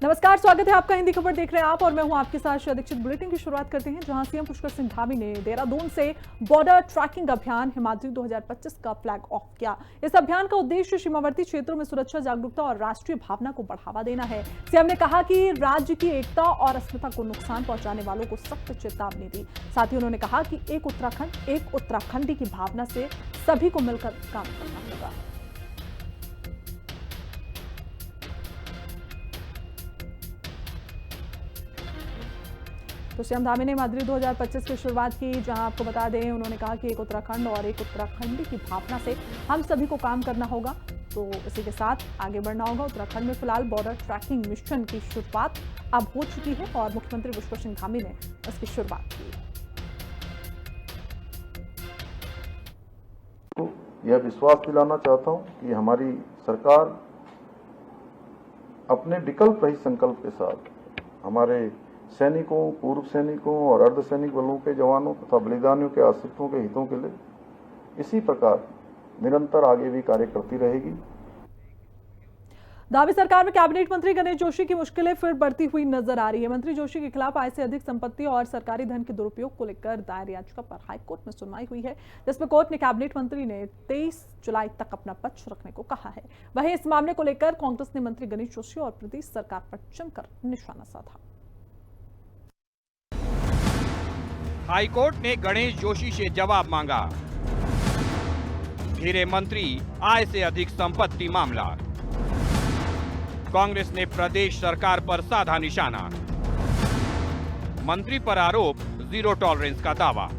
नमस्कार, स्वागत है आपका। हिंदी खबर देख रहे हैं आप और मैं हूं आपके साथ श्रेया दीक्षित। बुलेटिन की शुरुआत करते हैं जहां सीएम पुष्कर सिंह धामी ने देहरादून से बॉर्डर ट्रैकिंग अभियान हिमाद्री 2025 का फ्लैग ऑफ किया। इस अभियान का उद्देश्य सीमावर्ती क्षेत्रों में सुरक्षा, जागरूकता और राष्ट्रीय भावना को बढ़ावा देना है। सीएम ने कहा कि राज्य की एकता और अस्मिता को नुकसान पहुंचाने वालों को सख्त चेतावनी दी। साथ ही उन्होंने कहा कि एक उत्तराखंड एक उत्तराखंडी की भावना से सभी को मिलकर काम करना होगा। तो सीएम धामी ने हिमाद्री 2025 की शुरुआत की, जहां आपको बता दें उन्होंने कहा कि एक उत्तराखंड और एक उत्तराखंडी की भावना से हम सभी को काम करना होगा। तो इसी के साथ आगे बढ़ना होगा। उत्तराखंड में फिलहाल बॉर्डर ट्रैकिंग मिशन की शुरुआत अब हो चुकी है और मुख्यमंत्री पुष्कर सिंह धामी ने इसकी शुरुआत की। यह विश्वास दिलाना चाहता हूं कि हमारी सरकार अपने विकल्प रहित संकल्प के साथ हमारे सैनिकों, पूर्व सैनिकों और अर्धसैनिक बलों के जवानों तथा बलिदानियों के आश्रितों के हितों के लिए इसी प्रकार निरंतर आगे भी कार्य करती रहेगी। दावी सरकार में कैबिनेट मंत्री गणेश जोशी की मुश्किलें फिर बढ़ती हुई नजर आ रही है। मंत्री जोशी के खिलाफ आय से अधिक संपत्ति और सरकारी धन के दुरुपयोग को लेकर दायर याचिका पर हाईकोर्ट में सुनवाई हुई है, जिसमें कोर्ट ने कैबिनेट मंत्री ने 23 जुलाई तक अपना पक्ष रखने को कहा है। वहीं इस मामले को लेकर कांग्रेस ने मंत्री गणेश जोशी और प्रदेश सरकार पर जमकर निशाना साधा। हाईकोर्ट ने गणेश जोशी से जवाब मांगा। घिरे मंत्री आय से अधिक संपत्ति मामला। कांग्रेस ने प्रदेश सरकार पर साधा निशाना। मंत्री पर आरोप, जीरो टॉलरेंस का दावा।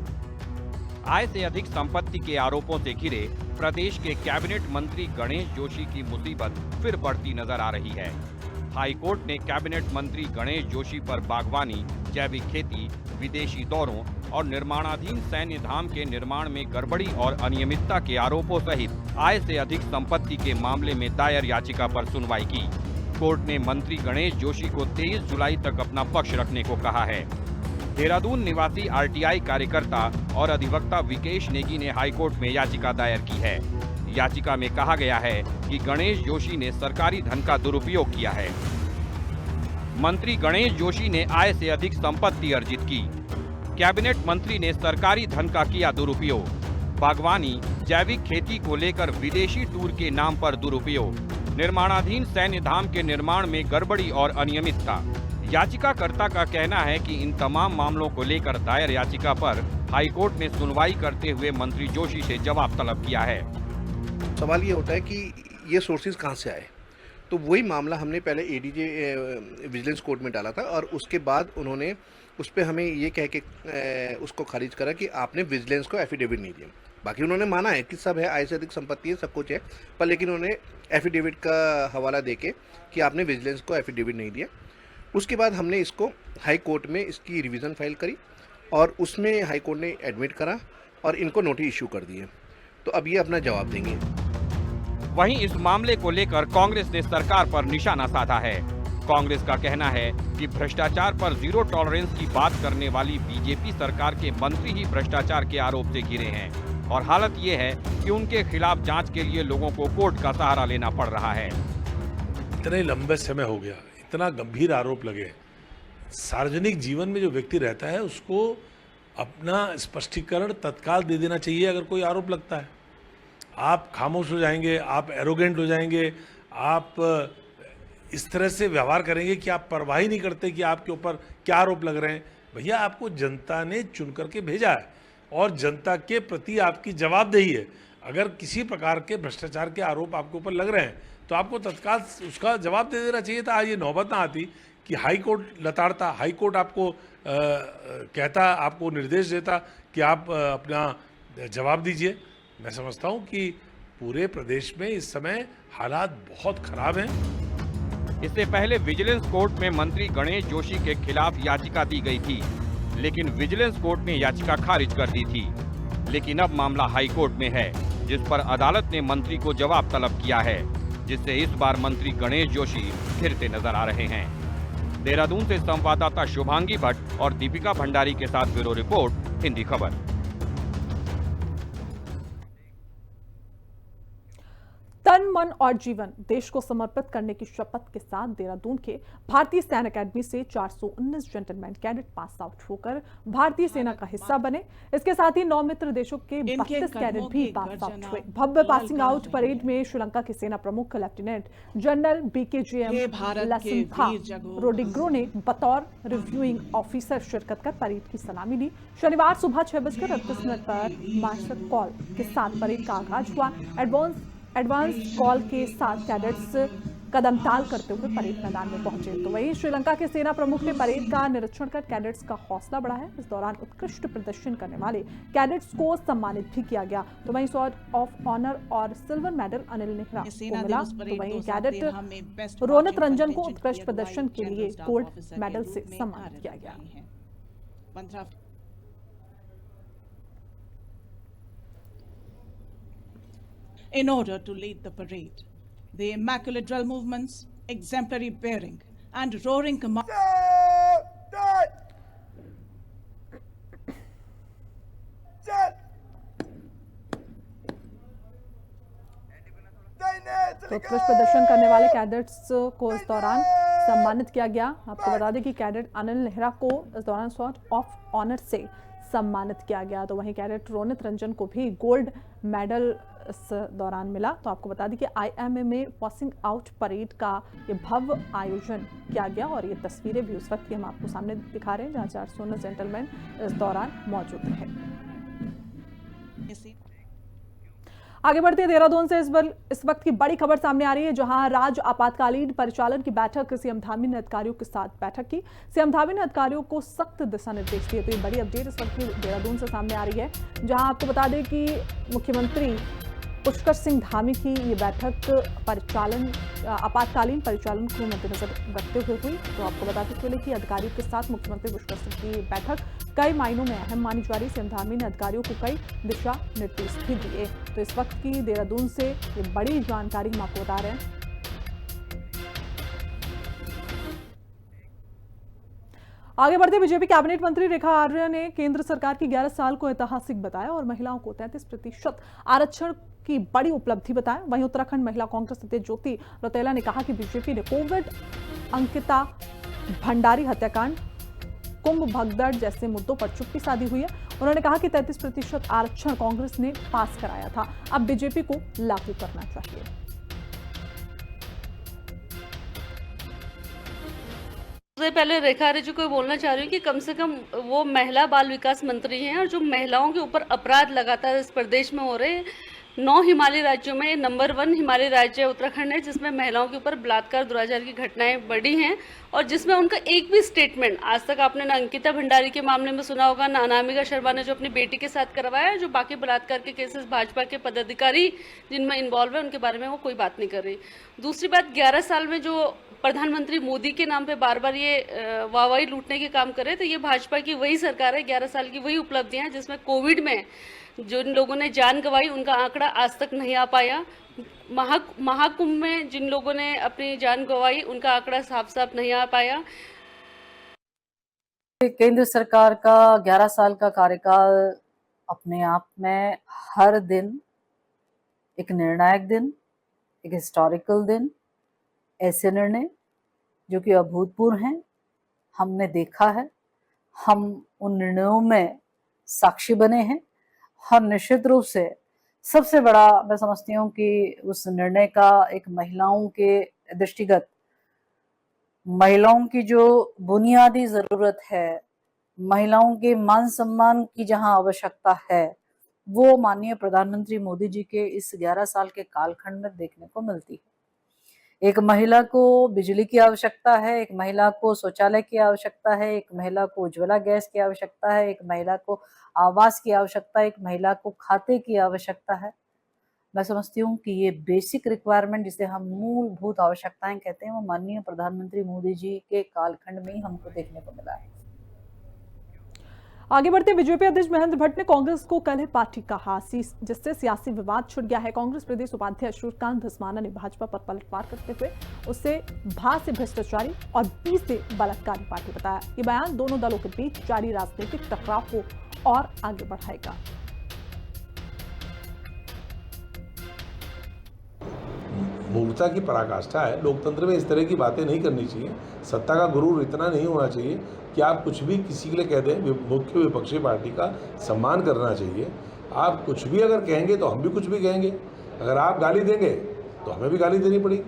आय से अधिक संपत्ति के आरोपों से घिरे प्रदेश के कैबिनेट मंत्री गणेश जोशी की मुसीबत फिर बढ़ती नजर आ रही है। हाईकोर्ट ने कैबिनेट मंत्री गणेश जोशी पर बागवानी, जैविक खेती, विदेशी दौरों और निर्माणाधीन सैन्य धाम के निर्माण में गड़बड़ी और अनियमितता के आरोपों सहित आय से अधिक संपत्ति के मामले में दायर याचिका पर सुनवाई की। कोर्ट ने मंत्री गणेश जोशी को 23 जुलाई तक अपना पक्ष रखने को कहा है। देहरादून निवासी आरटीआई कार्यकर्ता और अधिवक्ता विकेश नेगी ने हाईकोर्ट में याचिका दायर की है। याचिका में कहा गया है कि गणेश जोशी ने सरकारी धन का दुरुपयोग किया है। मंत्री गणेश जोशी ने आय से अधिक संपत्ति अर्जित की। कैबिनेट मंत्री ने सरकारी धन का किया दुरुपयोग। बागवानी, जैविक खेती को लेकर विदेशी टूर के नाम पर दुरुपयोग। निर्माणाधीन सैन्य धाम के निर्माण में गड़बड़ी और अनियमितता। याचिकाकर्ता का कहना है कि इन तमाम मामलों को लेकर दायर याचिका पर हाईकोर्ट ने सुनवाई करते हुए मंत्री जोशी से जवाब तलब किया है। सवाल ये होता है कि ये सोर्सेज कहाँ से आए। तो वही मामला हमने पहले एडीजे विजिलेंस कोर्ट में डाला था और उसके बाद उन्होंने उस पर हमें ये कह के उसको खारिज करा कि आपने विजिलेंस को एफिडेविट नहीं दिया। बाकी उन्होंने माना है कि सब है, आय से अधिक संपत्ति है, सब कुछ है, पर लेकिन उन्होंने एफिडेविट का हवाला देके कि आपने विजिलेंस को एफिडेविट नहीं दिया। उसके बाद हमने इसको हाई कोर्ट में इसकी रिवीजन फाइल करी और उसमें हाई कोर्ट ने एडमिट करा और इनको नोटिस इशू कर दिए। तो अब ये अपना जवाब देंगे। वहीं इस मामले को लेकर कांग्रेस ने सरकार पर निशाना साधा है। कांग्रेस का कहना है कि भ्रष्टाचार पर जीरो टॉलरेंस की बात करने वाली बीजेपी सरकार के मंत्री ही भ्रष्टाचार के आरोप से घिरे हैं और हालत ये है कि उनके खिलाफ जांच के लिए लोगों को कोर्ट का सहारा लेना पड़ रहा है। इतने लंबे समय हो गया, इतना गंभीर आरोप लगे। सार्वजनिक जीवन में जो व्यक्ति रहता है उसको अपना स्पष्टीकरण तत्काल दे देना चाहिए। अगर कोई आरोप लगता है, आप खामोश हो जाएंगे, आप एरोगेंट हो जाएंगे, आप इस तरह से व्यवहार करेंगे कि आप परवाह ही नहीं करते कि आपके ऊपर क्या आरोप लग रहे हैं। भैया, आपको जनता ने चुन करके भेजा है और जनता के प्रति आपकी जवाबदेही है। अगर किसी प्रकार के भ्रष्टाचार के आरोप आपके ऊपर लग रहे हैं तो आपको तत्काल उसका जवाब दे देना चाहिए था। ये नौबत ना आती कि हाई कोर्ट लताड़ता, हाई कोर्ट आपको कहता, आपको निर्देश देता कि आप अपना जवाब दीजिए। मैं समझता हूं कि पूरे प्रदेश में इस समय हालात बहुत खराब हैं। इससे पहले विजिलेंस कोर्ट में मंत्री गणेश जोशी के खिलाफ याचिका दी गई थी, लेकिन विजिलेंस कोर्ट ने याचिका खारिज कर दी थी। लेकिन अब मामला हाई कोर्ट में है, जिस पर अदालत ने मंत्री को जवाब तलब किया है, जिससे इस बार मंत्री गणेश जोशी घिरते नजर आ रहे हैं। देहरादून से संवाददाता शुभांगी भट्ट और दीपिका भंडारी के साथ ब्यूरो रिपोर्ट, हिंदी खबर। तन मन और जीवन देश को समर्पित करने की शपथ के साथ देहरादून के भारतीय सैन्य अकेडमी से 419 जेंटलमैन कैडेट पास आउट होकर भारतीय सेना का हिस्सा बने। इसके साथ ही 9 मित्र देशों के 32 कैडेट भी पास आउट हुए। भव्य पासिंग आउट परेड में श्रीलंका की सेना प्रमुख लेफ्टिनेंट जनरल BKGM लसंथा रोडिग्रो ने बतौर रिव्यूइंग ऑफिसर शिरकत कर परेड की सलामी ली। शनिवार सुबह 6:38 पर मार्शल कॉल के साथ परेड का आगाज हुआ। एडवांस कॉल के साथ कैडेट्स कदम ताल करते हुए परेड मैदान में पहुंचे। तो वहीं श्रीलंका के सेना प्रमुख ने परेड का निरीक्षण कर कैडेट्स का हौसला बढ़ाया। इस दौरान उत्कृष्ट प्रदर्शन करने वाले कैडेट्स को सम्मानित भी किया गया। तो वहीं स्वॉर्ड ऑफ ऑनर और सिल्वर मेडल अनिल नेहरा को मिला। तो वहीं कैडेट रोनित रंजन को उत्कृष्ट प्रदर्शन के लिए गोल्ड मेडल से सम्मानित किया गया। In order to lead the parade, the immaculate drill movements, exemplary bearing, and roaring command. तो उत्कृष्ट प्रदर्शन करने वाले कैडेट्स को इस दौरान सम्मानित किया गया। आपको बता दें कि कैडेट अनिल नेहरा को इस दौरान स्वॉर्ड ऑफ ऑनर से सम्मानित किया गया। तो वहीं कैडेट रोनित रंजन को भी गोल्ड मेडल इस दौरान मिला। तो आपको बता दें कि IMA में पासिंग आउट परेड का ये भव्य आयोजन किया गया और ये तस्वीरें भी उस वक्त की हम आपको सामने दिखा रहे हैं जहां 419 जेंटलमैन इस दौरान मौजूद रहे। आगे बढ़ते देहरादून से इस वक्त की बड़ी खबर सामने आ रही है, जहां राज्य आपातकालीन परिचालन की बैठक सीएम धामी ने अधिकारियों के साथ बैठक की। सीएम धामी ने अधिकारियों को सख्त दिशा निर्देश दिए। तो ये बड़ी अपडेट इस वक्त की देहरादून से सामने आ रही है, जहां आपको बता दें कि मुख्यमंत्री पुष्कर सिंह धामी की ये बैठक आपातकालीन परिचालन को मद्देनजर रखते हुए हुई। तो आपको बताते चले कि अधिकारियों के साथ मुख्यमंत्री पुष्कर सिंह की बैठक कई मायनों में अहम मानी जा रही। सीएम धामी ने अधिकारियों को कई दिशा निर्देश भी दिए। तो इस वक्त की देहरादून से ये बड़ी जानकारी हम आपको बता रहे हैं। आगे बढ़ते बीजेपी कैबिनेट मंत्री रेखा आर्या ने केंद्र सरकार की 11 साल को ऐतिहासिक बताया और महिलाओं को 33% आरक्षण की बड़ी उपलब्धि बताया। वहीं उत्तराखंड महिला कांग्रेस अध्यक्ष ज्योति रौतेला ने कहा कि बीजेपी ने कोविड, अंकिता भंडारी हत्याकांड, कुंभ भगदड़ जैसे मुद्दों पर चुप्पी साधी हुई है। उन्होंने कहा कि 33% आरक्षण कांग्रेस ने पास कराया था, अब बीजेपी को लागू करना चाहिए। सबसे पहले रेखा आर्या जी को बोलना चाह रही हूँ कि कम से कम वो महिला बाल विकास मंत्री हैं और जो महिलाओं के ऊपर अपराध लगातार इस प्रदेश में हो रहे हैं। 9 हिमालयी राज्यों में नंबर 1 हिमालयी राज्य उत्तराखंड है, जिसमें महिलाओं के ऊपर बलात्कार दुराचार की घटनाएं बढ़ी हैं और जिसमें उनका एक भी स्टेटमेंट आज तक आपने ना अंकिता भंडारी के मामले में सुना होगा, ना अनामिका शर्मा ने जो अपनी बेटी के साथ करवाया, जो बाकी बलात्कार के केसेस भाजपा के पदाधिकारी जिनमें इन्वॉल्व है उनके बारे में वो कोई बात नहीं कर रही। दूसरी बात, 11 साल में जो प्रधानमंत्री मोदी के नाम पे बार बार ये वाहवाही लूटने के काम करे, तो ये भाजपा की वही सरकार है। 11 साल की वही उपलब्धियां हैं जिसमें कोविड में जिन लोगों ने जान गंवाई उनका आंकड़ा आज तक नहीं आ पाया। महाकुंभ में जिन लोगों ने अपनी जान गंवाई उनका आंकड़ा साफ साफ नहीं आ पाया। केंद्र सरकार का 11 साल का कार्यकाल अपने आप में हर दिन एक निर्णायक दिन, एक हिस्टोरिकल दिन, ऐसे निर्णय जो कि अभूतपूर्व हैं हमने देखा है, हम उन निर्णयों में साक्षी बने हैं। और निश्चित रूप से सबसे बड़ा मैं समझती हूँ कि उस निर्णय का एक महिलाओं के दृष्टिगत, महिलाओं की जो बुनियादी जरूरत है, महिलाओं के मान सम्मान की जहाँ आवश्यकता है, वो माननीय प्रधानमंत्री मोदी जी के इस 11 साल के कालखंड में देखने को मिलती है। एक महिला को बिजली की आवश्यकता है, एक महिला को शौचालय की आवश्यकता है, एक महिला को उज्ज्वला गैस की आवश्यकता है, एक महिला को आवास की आवश्यकता है, एक महिला को खाते की आवश्यकता है। मैं समझती हूँ कि ये बेसिक रिक्वायरमेंट जिसे हम मूलभूत आवश्यकताएं कहते हैं, वो माननीय प्रधानमंत्री मोदी जी के कालखंड में ही हमको देखने को मिला है। आगे बढ़ते बीजेपी अध्यक्ष महेंद्र भट्ट ने कांग्रेस को कल पार्टी कहा, जिससे सियासी विवाद छिड़ गया है। कांग्रेस प्रदेश उपाध्यक्ष सूर्यकांत धस्माना ने भाजपा पर पलटवार करते हुए उसे भा से भ्रष्टाचारी और बी से बलात्कारी पार्टी बताया। ये बयान दोनों दलों के बीच जारी राजनीतिक टकराव को और आगे बढ़ाएगा। मूर्खता की पराकाष्ठा है। लोकतंत्र में इस तरह की बातें नहीं करनी चाहिए। सत्ता का गुरूर इतना नहीं होना चाहिए कि आप कुछ भी किसी के लिए कह दें। मुख्य विपक्षी पार्टी का सम्मान करना चाहिए। आप कुछ भी अगर कहेंगे तो हम भी कुछ भी कहेंगे, अगर आप गाली देंगे तो हमें भी गाली देनी पड़ेगी।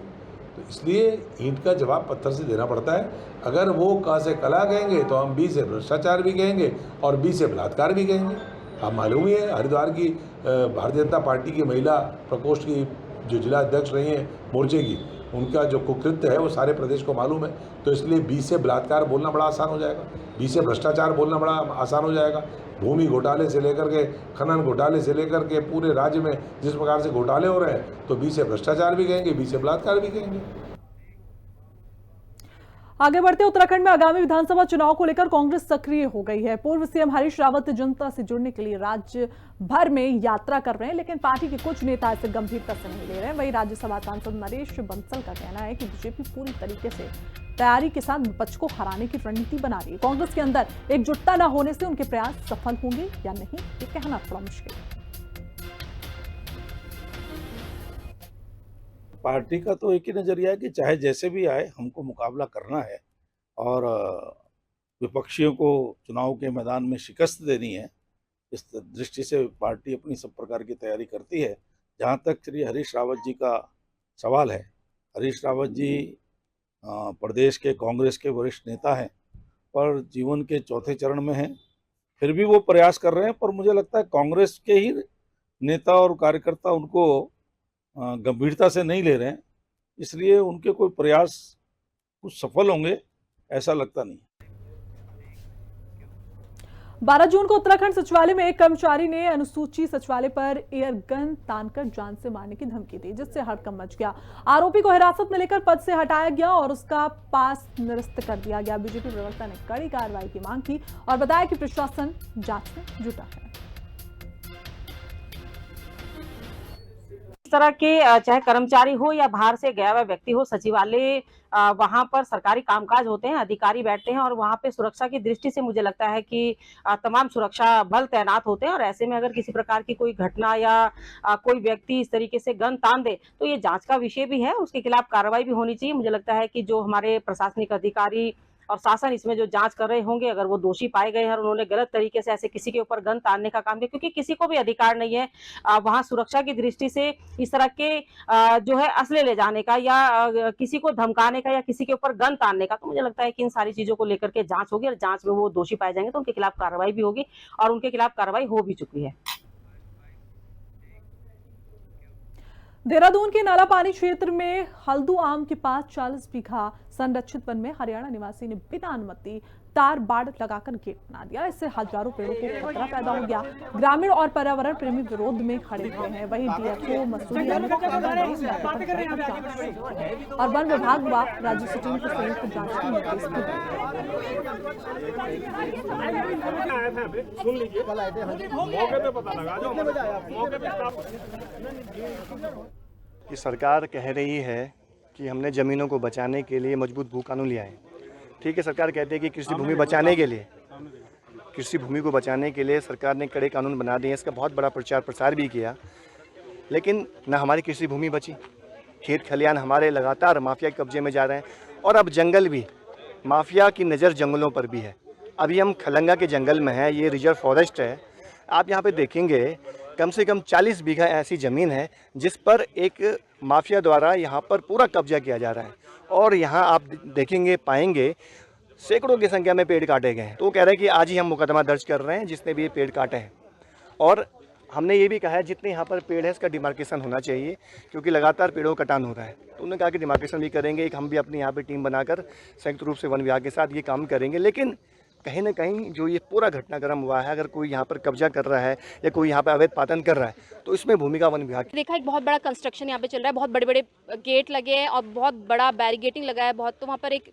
तो इसलिए ईंट का जवाब पत्थर से देना पड़ता है। अगर वो क से कला कहेंगे तो हम बी से भ्रष्टाचार भी कहेंगे और बी से बलात्कार भी कहेंगे। आप मालूम ही है हरिद्वार की भारतीय जनता पार्टी की महिला प्रकोष्ठ की जो जिला अध्यक्ष रही हैं मोर्चे की, उनका जो कुकृत्य है वो सारे प्रदेश को मालूम है। तो इसलिए बी से बलात्कार बोलना बड़ा आसान हो जाएगा, बी से भ्रष्टाचार बोलना बड़ा आसान हो जाएगा। भूमि घोटाले से लेकर के खनन घोटाले से लेकर के पूरे राज्य में जिस प्रकार से घोटाले हो रहे हैं, तो बी से भ्रष्टाचार भी कहेंगे, बी से बलात्कार भी कहेंगे। आगे बढ़ते उत्तराखंड में आगामी विधानसभा चुनाव को लेकर कांग्रेस सक्रिय हो गई है। पूर्व सीएम हरीश रावत जनता से जुड़ने के लिए राज्य भर में यात्रा कर रहे हैं, लेकिन पार्टी के कुछ नेता इसे गंभीरता से नहीं ले रहे हैं। वहीं राज्यसभा सांसद नरेश बंसल का कहना है कि बीजेपी पूरी तरीके से तैयारी के साथ विपक्ष को हराने की रणनीति बना रही है। कांग्रेस के अंदर एकजुटता न होने से उनके प्रयास सफल होंगे या नहीं, ये कहना थोड़ा मुश्किल है। पार्टी का तो एक ही नजरिया है कि चाहे जैसे भी आए हमको मुकाबला करना है और विपक्षियों को चुनाव के मैदान में शिकस्त देनी है। इस दृष्टि से पार्टी अपनी सब प्रकार की तैयारी करती है। जहाँ तक श्री हरीश रावत जी का सवाल है, हरीश रावत जी प्रदेश के कांग्रेस के वरिष्ठ नेता हैं पर जीवन के चौथे चरण में हैं। फिर भी वो प्रयास कर रहे हैं, पर मुझे लगता है कांग्रेस के ही नेता और कार्यकर्ता उनको गंभीरता से नहीं ले रहे हैं, इसलिए उनके कोई प्रयास कुछ सफल होंगे ऐसा लगता नहीं। 12 जून को उत्तराखंड सचिवालय में एक कर्मचारी ने अनुसूची सचिवालय पर एयर गन तानकर जान से मारने की धमकी दी, जिससे हड़कंप मच गया। आरोपी को हिरासत में लेकर पद से हटाया गया और उसका पास निरस्त कर दिया गया। बीजेपी प्रवक्ता ने कड़ी कार्रवाई की मांग की और बताया कि प्रशासन जांच में जुटा है। तरह के चाहे कर्मचारी हो या बाहर से गया हुआ व्यक्ति हो, सचिवालय वहां पर सरकारी कामकाज होते हैं, अधिकारी बैठते हैं और वहां पे सुरक्षा की दृष्टि से मुझे लगता है कि तमाम सुरक्षा बल तैनात होते हैं और ऐसे में अगर किसी प्रकार की कोई घटना या कोई व्यक्ति इस तरीके से गन तान दे तो ये जांच का विषय भी है, उसके खिलाफ कार्रवाई भी होनी चाहिए। मुझे लगता है कि जो हमारे प्रशासनिक अधिकारी और शासन इसमें जो जांच कर रहे होंगे, अगर वो दोषी पाए गए हैं और उन्होंने गलत तरीके से ऐसे किसी के ऊपर गन तानने का काम किया, क्योंकि किसी को भी अधिकार नहीं है वहां सुरक्षा की दृष्टि से इस तरह के जो है असले ले जाने का या किसी को धमकाने का या किसी के ऊपर गन तानने का। तो मुझे लगता है कि इन सारी चीजों को लेकर के जांच होगी और जांच में वो दोषी पाए जाएंगे तो उनके खिलाफ कार्रवाई भी होगी और उनके खिलाफ कार्रवाई हो भी चुकी है। देहरादून के नालापानी क्षेत्र में हल्दू आम के पास 40 बीघा संरक्षित वन में हरियाणा निवासी ने बिना अनुमति तार बाड़ लगाकर गेट बना दिया। इससे हजारों पेड़ों को खतरा पैदा हो गया। ग्रामीण और पर्यावरण प्रेमी विरोध में खड़े हुए हैं। वहीं डीएफओ मसूरी और वन विभाग व राज्य की टीम को संयुक्त जांच की निर्देश कि सरकार कह रही है कि हमने ज़मीनों को बचाने के लिए मजबूत भू कानून लिया है। ठीक है, सरकार कहती है कि कृषि भूमि बचाने के लिए सरकार ने कड़े कानून बना दिए, इसका बहुत बड़ा प्रचार प्रसार भी किया, लेकिन ना हमारी कृषि भूमि बची। खेत खलियान हमारे लगातार माफिया के कब्जे में जा रहे हैं और अब जंगल भी, माफिया की नज़र जंगलों पर भी है। अभी हम खलंगा के जंगल में हैं, ये रिजर्व फॉरेस्ट है। आप यहाँ पे देखेंगे कम से कम 40 बीघा ऐसी ज़मीन है जिस पर एक माफिया द्वारा यहाँ पर पूरा कब्जा किया जा रहा है और यहाँ आप देखेंगे पाएंगे सैकड़ों की संख्या में पेड़ काटे गए हैं। तो वो कह रहे हैं कि आज ही हम मुकदमा दर्ज कर रहे हैं जिसने भी ये पेड़ काटे हैं और हमने ये भी कहा है जितने यहाँ पर पेड़ है इसका डिमार्केशन होना चाहिए क्योंकि लगातार पेड़ों का कटान हो रहा है। तो उन्होंने कहा कि डिमार्केशन भी करेंगे, एक हम भी अपनी यहाँ पर टीम बनाकर संयुक्त रूप से वन विभाग के साथ ये काम करेंगे। लेकिन कहीं ना कहीं जो ये पूरा घटनाक्रम हुआ है, अगर कोई यहाँ पर कब्जा कर रहा है या कोई यहाँ पर अवैध पातन कर रहा है तो इसमें भूमिका वन विभाग की। देखा एक बहुत बड़ा कंस्ट्रक्शन यहाँ पे चल रहा है, बहुत बड़े बड़े गेट लगे हैं और बहुत बड़ा बैरिगेटिंग लगा है बहुत। तो वहाँ पर एक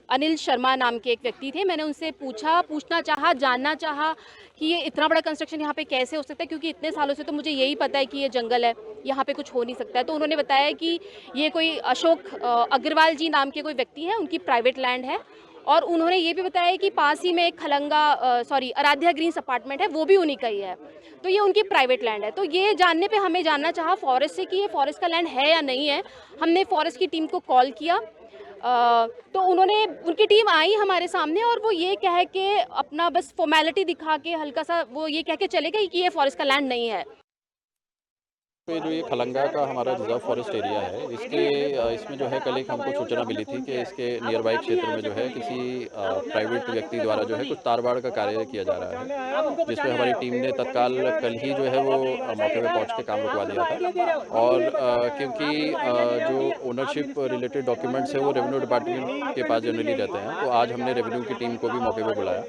अनिल शर्मा नाम के एक व्यक्ति थे, मैंने उनसे पूछना चाहा, जानना चाहा कि ये इतना बड़ा कंस्ट्रक्शन यहाँ पे कैसे हो सकता है, क्योंकि इतने सालों से तो मुझे यही पता है कि ये जंगल है, यहाँ पे कुछ हो नहीं सकता है। तो उन्होंने बताया कि ये कोई अशोक अग्रवाल जी नाम के कोई व्यक्ति हैं, उनकी प्राइवेट लैंड है और उन्होंने ये भी बताया कि पास ही में एक आराध्या ग्रीन्स अपार्टमेंट है, वो भी उन्हीं का ही है, तो ये उनकी प्राइवेट लैंड है। तो ये जानने पे हमें जानना चाहा फॉरेस्ट से कि ये फॉरेस्ट का लैंड है या नहीं है। हमने फॉरेस्ट की टीम को कॉल किया, तो उनकी टीम आई हमारे सामने और वो ये कह के अपना बस फॉर्मेलिटी दिखा के हल्का सा वो ये कह के चले गए कि ये फॉरेस्ट का लैंड नहीं है। पे जो ये खलंगा का हमारा रिजर्व फॉरेस्ट एरिया है, इसमें जो है कल एक हमको सूचना मिली थी कि इसके नियर बाई क्षेत्र में जो है किसी प्राइवेट व्यक्ति द्वारा जो है कुछ तारबाड़ का कार्य किया जा रहा है, जिसमें हमारी टीम ने तत्काल कल ही जो है वो मौके पे पहुंच के काम रुकवा दिया था। और क्योंकि जो ओनरशिप रिलेटेड डॉक्यूमेंट्स है वो रेवेन्यू डिपार्टमेंट के पास जनरली रहते हैं, तो आज हमने रेवेन्यू की टीम को भी मौके पर बुलाया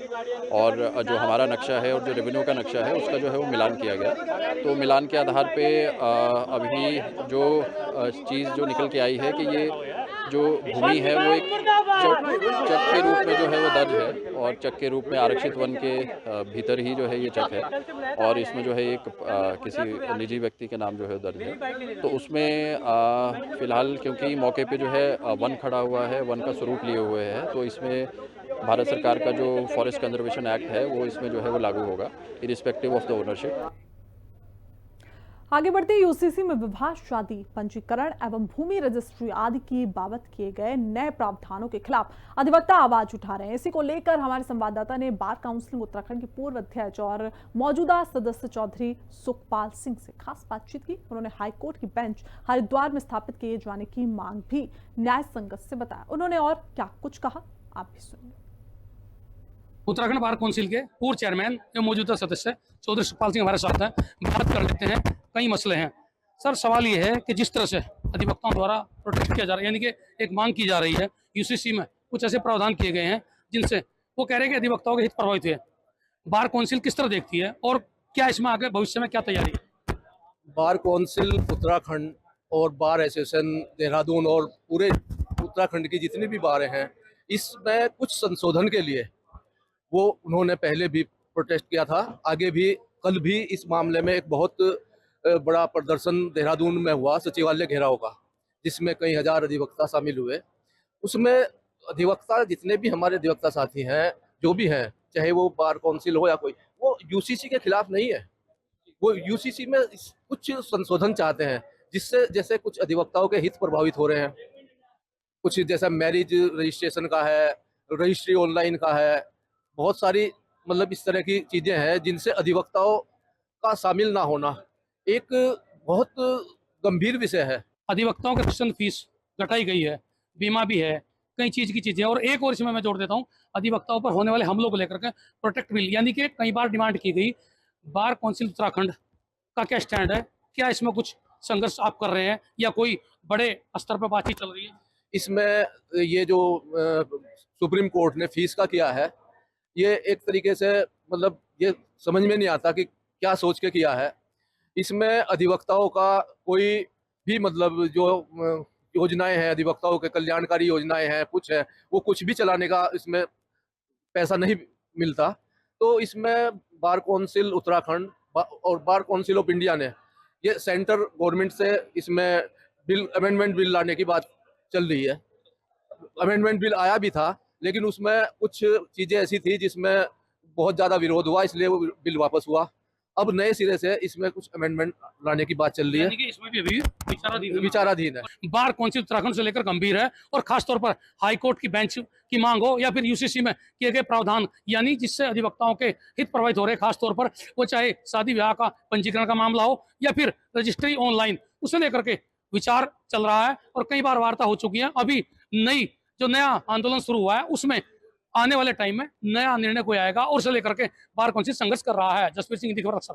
और जो हमारा नक्शा है और जो रेवेन्यू का नक्शा है उसका जो है वो मिलान किया गया। तो मिलान के आधार पर अभी जो चीज़ जो निकल के आई है कि ये जो भूमि है वो एक चक के रूप में जो है वो दर्ज है और चक के रूप में आरक्षित वन के भीतर ही जो है ये चक है और इसमें जो है एक किसी निजी व्यक्ति के नाम जो है दर्ज है। तो उसमें फ़िलहाल क्योंकि मौके पे जो है वन खड़ा हुआ है, वन का स्वरूप लिए हुए है, तो इसमें भारत सरकार का जो फॉरेस्ट कंजर्वेशन एक्ट है वो इसमें जो है वो लागू होगा इरिस्पेक्टिव ऑफ द ओनरशिप। आगे बढ़ते यूसीसी में विवाह, शादी, पंजीकरण एवं भूमि रजिस्ट्री आदि की बाबत किए गए नए प्रावधानों के खिलाफ अधिवक्ता आवाज उठा रहे हैं। इसी को लेकर हमारे संवाददाता ने बार काउंसिल उत्तराखंड के पूर्व अध्यक्ष और मौजूदा सदस्य चौधरी सुखपाल सिंह से खास बातचीत की। उन्होंने हाईकोर्ट की बेंच हरिद्वार में स्थापित किए जाने की मांग भी न्याय संगत से बताया। उन्होंने और क्या कुछ कहा, आप भी सुनिए। उत्तराखंड बार काउंसिल के पूर्व चेयरमैन एवं मौजूदा सदस्य चौधरी सुखपाल सिंह हमारे साथ हैं। बात कर लेते हैं, कई मसले हैं। सर, सवाल ये है कि जिस तरह से अधिवक्ताओं द्वारा प्रोटेक्ट किया जा रहा है, यानी कि एक मांग की जा रही है, यूसीसी में कुछ ऐसे प्रावधान किए गए हैं जिनसे वो कह रहे हैं कि अधिवक्ताओं के हित प्रभावित हुए। बार काउंसिल किस तरह देखती है और क्या इसमें आगे भविष्य में क्या तैयारी है? बार काउंसिल उत्तराखंड और बार एसोसिएशन देहरादून और पूरे उत्तराखंड की जितनी भी बारें हैं, इसमें कुछ संशोधन के लिए वो उन्होंने पहले भी प्रोटेस्ट किया था, आगे भी, कल भी इस मामले में एक बहुत बड़ा प्रदर्शन देहरादून में हुआ सचिवालय घेराव का, जिसमें कई हजार अधिवक्ता शामिल हुए। उसमें अधिवक्ता जितने भी हमारे अधिवक्ता साथी हैं, जो भी हैं, चाहे वो बार काउंसिल हो या कोई, वो यूसीसी के खिलाफ नहीं है। वो यूसीसी में कुछ संशोधन चाहते हैं जिससे जैसे कुछ अधिवक्ताओं के हित प्रभावित हो रहे हैं। कुछ जैसा मैरिज रजिस्ट्रेशन का है, रजिस्ट्री ऑनलाइन का है, बहुत सारी मतलब इस तरह की चीज़ें हैं जिनसे अधिवक्ताओं का शामिल ना होना एक बहुत गंभीर विषय है। अधिवक्ताओं के रजिस्ट्रेशन फीस घटाई गई है, बीमा भी है, कई चीज़ की चीज़ें। और एक और इसमें मैं जोड़ देता हूँ, अधिवक्ताओं पर होने वाले हमलों को लेकर के प्रोटेक्ट बिल, यानी कि कई बार डिमांड की गई। बार काउंसिल उत्तराखंड का क्या स्टैंड है? क्या इसमें कुछ संघर्ष आप कर रहे हैं या कोई बड़े स्तर पर बातचीत चल रही है? इसमें ये जो सुप्रीम कोर्ट ने फीस का किया है, ये एक तरीके से मतलब ये समझ में नहीं आता कि क्या सोच के किया है। इसमें अधिवक्ताओं का कोई भी मतलब जो योजनाएं हैं, अधिवक्ताओं के कल्याणकारी योजनाएं हैं, कुछ है, वो कुछ भी चलाने का इसमें पैसा नहीं मिलता। तो इसमें बार काउंसिल उत्तराखंड और बार काउंसिल ऑफ इंडिया ने ये सेंटर गवर्नमेंट से इसमें बिल, अमेंडमेंट बिल लाने की बात चल रही है। अमेंडमेंट बिल आया भी था, लेकिन उसमें कुछ चीज़ें ऐसी थी जिसमें बहुत ज़्यादा विरोध हुआ, इसलिए वो बिल वापस हुआ। अब नए सिरे से इसमें कुछ अमेंडमेंट लाने की बात चल रही है, यानी कि इसमें भी अभी विचाराधीन है। बार काउंसिल उत्तराखंड से लेकर गंभीर है और खासतौर पर हाईकोर्ट की बेंच की मांग हो या फिर यूसीसी में किए गए प्रावधान, यानी जिससे अधिवक्ताओं के हित प्रभावित हो रहे, खासतौर पर वो चाहे शादी ब्याह का पंजीकरण का मामला हो या फिर रजिस्ट्री ऑनलाइन, उसे लेकर के विचार चल रहा है और कई बार वार्ता हो चुकी है। अभी जो नया आंदोलन शुरू हुआ है उसमें आने वाले टाइम में नया निर्णय कोई आएगा और उसे लेकर के बार काउंसिल संघर्ष कर रहा है। जसवीर सिंह, खबर अक्सर।